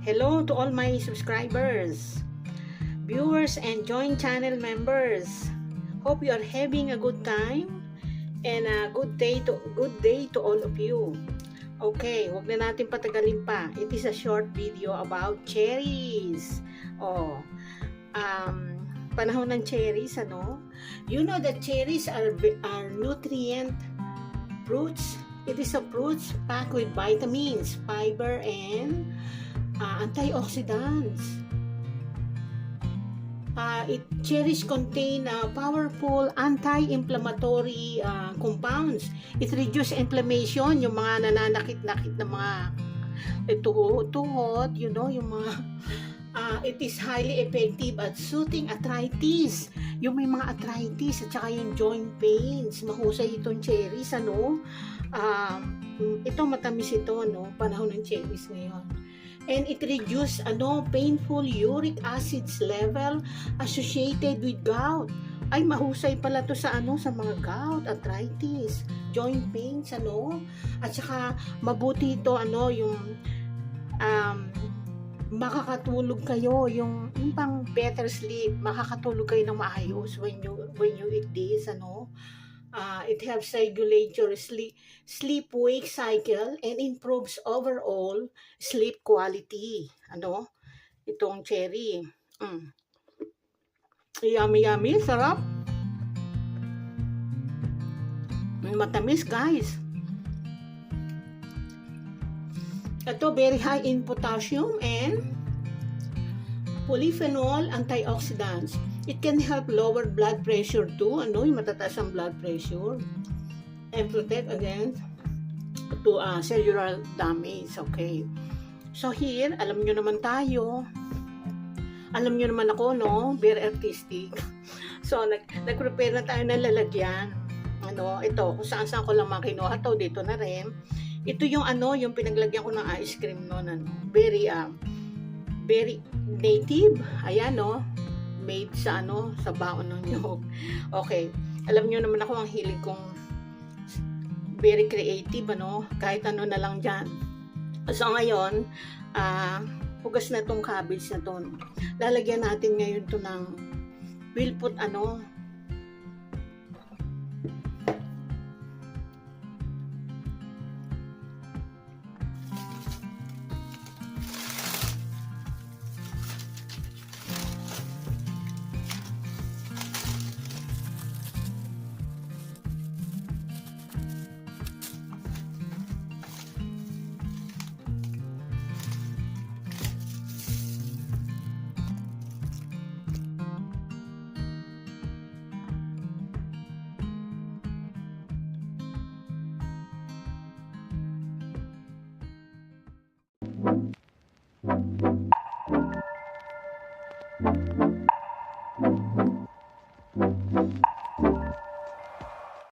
Hello to all my subscribers, viewers, and joint channel members. Hope you are having a good time and a good day to all of you. Okay, wag na natin patagalin pa. It is a short video about cherries. Panahon ng cherries, ano? You know that cherries are nutrient fruits. It is a fruits packed with vitamins, fiber, and antioxidants. Cherries contain powerful anti-inflammatory compounds. It reduces inflammation, yung mga nananakit-nakit na mga tuhod, you know, yung mga it is highly effective at soothing arthritis. Yung may mga arthritis at saka yung joint pains, mahusay itong cherries, ano? Ito matamis ito, no? Panahon ng cherries ngayon. And it reduce painful uric acids level associated with gout. Ay, mahusay pala to sa sa mga gout, arthritis, joint pains, At saka mabuti ito yung makakatulog kayo, yung pang better sleep, makakatulog kayo ng maayos when you eat this, It helps regulate your sleep-wake cycle and improves overall sleep quality. Itong cherry. Yummy, sarap. Matamis, guys. Ito, very high in potassium and polyphenol antioxidants. It can help lower blood pressure too, yung matataas ang blood pressure, and protect against cellular damage. Okay. So here, alam nyo naman tayo. Alam nyo naman ako, very artistic. So, nag-prepare na tayo ng lalagyan. Ito, kung saan-saan ko lang makinuha to, dito na rin. Ito yung yung pinaglagyan ko ng ice cream noon, very native. Ayan, made sa sa baon ng nyog. Okay, alam niyo naman ako ang hilig kong very creative, kahit na lang diyan. So ngayon, hugas na tong cabbage na to. Lalagyan natin ngayon to ng, we'll put